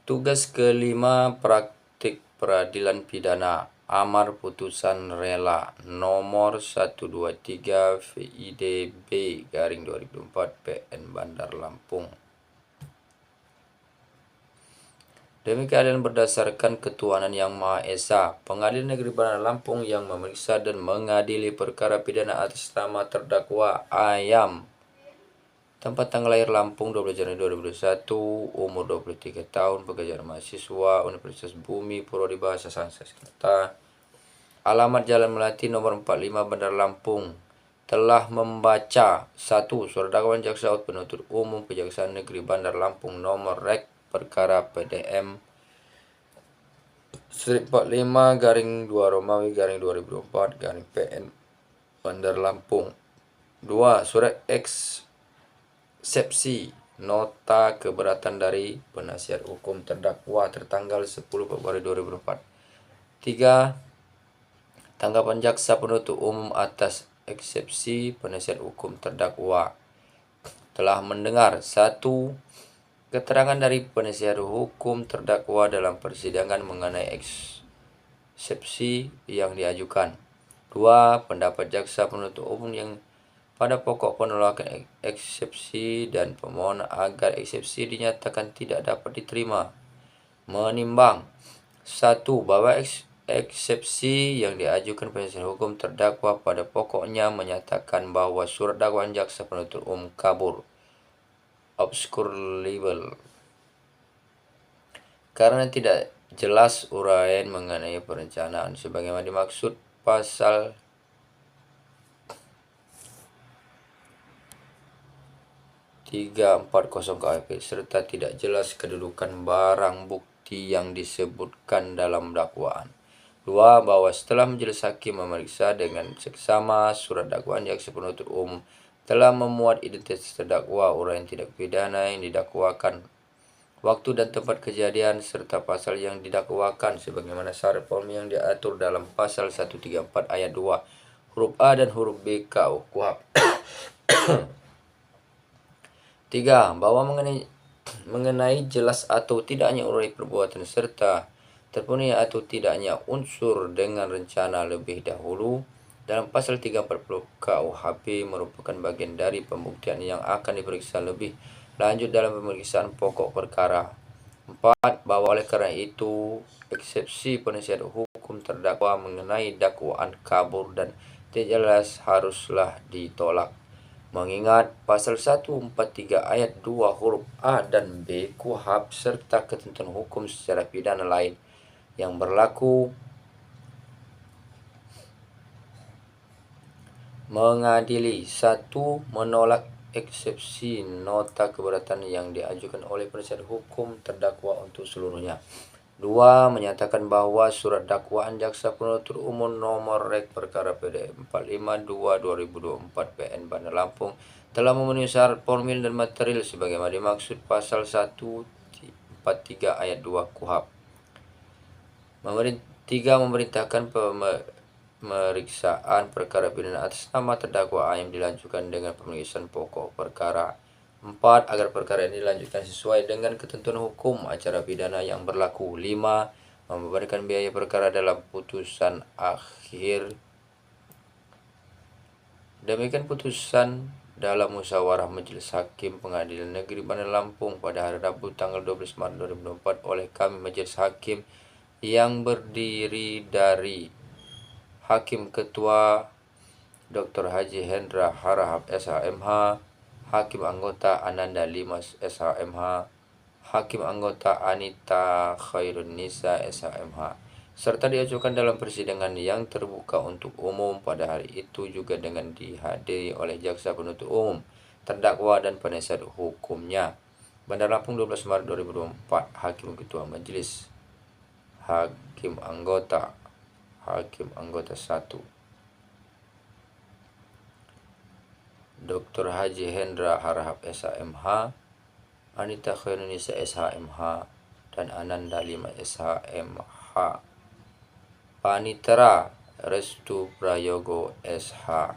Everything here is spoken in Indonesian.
Tugas kelima, praktik peradilan pidana. Amar putusan rela nomor 123 VIDB garing 2004 PN Bandar Lampung. Demi keadilan berdasarkan ketuhanan yang Maha Esa, Pengadilan Negeri Bandar Lampung yang memeriksa dan mengadili perkara pidana atas nama terdakwa Ayam, tempat tanggal lahir Lampung 12 Januari 2021, umur 23 tahun, pekerjaan mahasiswa Universitas Bumi, Prodi Bahasa Sanskerta, alamat Jalan Melati nomor 45 Bandar Lampung, telah membaca 1. Surat dakwaan jaksa penuntut umum Kejaksaan Negeri Bandar Lampung nomor Rek perkara PDM 45 garing 2 Romawi garing 2024 garing PN Bandar Lampung. 2. Surat eksepsi nota keberatan dari penasihat hukum terdakwa tertanggal 10 Februari 2004. 3. Tanggapan jaksa penuntut umum atas eksepsi penasihat hukum terdakwa. Telah mendengar 1. Keterangan dari penasihat hukum terdakwa dalam persidangan mengenai eksepsi yang diajukan. 2. Pendapat jaksa penuntut umum yang pada pokok penolakan eksepsi dan pemohon agar eksepsi dinyatakan tidak dapat diterima. Menimbang 1. Bahwa eksepsi yang diajukan penasihat hukum terdakwa pada pokoknya menyatakan bahwa surat dakwaan jaksa penuntut umum kabur, obscurable, karena tidak jelas uraian mengenai perencanaan sebagaimana dimaksud pasal 340 KUHP, serta tidak jelas kedudukan barang bukti yang disebutkan dalam dakwaan. 2. Bahwa setelah majelis hakim memeriksa dengan seksama surat dakwaan jaksa penuntut umum telah memuat identitas terdakwa, uraian tindak pidana yang didakwakan, waktu dan tempat kejadian, serta pasal yang didakwakan sebagaimana syarat formil yang diatur dalam pasal 134 ayat 2 huruf A dan huruf B KUHP. 3. Bahwa mengenai jelas atau tidaknya urai perbuatan serta terpenuhi atau tidaknya unsur dengan rencana lebih dahulu dalam pasal 340 KUHP merupakan bagian dari pembuktian yang akan diperiksa lebih lanjut dalam pemeriksaan pokok perkara. 4. Bahwa oleh karena itu eksepsi penasihat hukum terdakwa mengenai dakwaan kabur dan tidak jelas haruslah ditolak, mengingat pasal 143 ayat 2 huruf A dan B KUHP serta ketentuan hukum secara pidana lain yang berlaku mengadili 1. Menolak eksepsi nota keberatan yang diajukan oleh penasihat hukum terdakwa untuk seluruhnya. 2. Menyatakan bahwa surat dakwaan jaksa penuntut umum nomor Rek perkara PDM 452/2024 PN Bandar Lampung telah memenuhi syarat formil dan material sebagaimana dimaksud pasal 143 ayat 2 KUHP. 3. Memerintahkan pemeriksaan perkara pidana atas nama terdakwa Ayam dilanjutkan dengan pemeriksaan pokok perkara. 4. Agar perkara ini dilanjutkan sesuai dengan ketentuan hukum acara pidana yang berlaku. 5. Membebankan biaya perkara dalam putusan akhir. Demikian putusan dalam musyawarah Majelis Hakim Pengadilan Negeri Bandar Lampung pada hari Rabu tanggal 12 Maret 2024 oleh kami Majelis Hakim yang berdiri dari Hakim Ketua Dr. Haji Hendra Harahap SHMH, Hakim Anggota Ananda Limas SHMH, Hakim Anggota Anita Khairunisa SHMH, serta diajukan dalam persidangan yang terbuka untuk umum pada hari itu juga dengan dihadiri oleh jaksa penuntut umum, terdakwa dan penasihat hukumnya. Bandar Lampung 12 Maret 2024. Hakim Ketua Majelis Hakim Anggota 1 Dr. Haji Hendra Harahap SHMH, Anita Khairunisa SHMH, dan Ananda Lima SHMH. Panitera Restu Prayogo SH.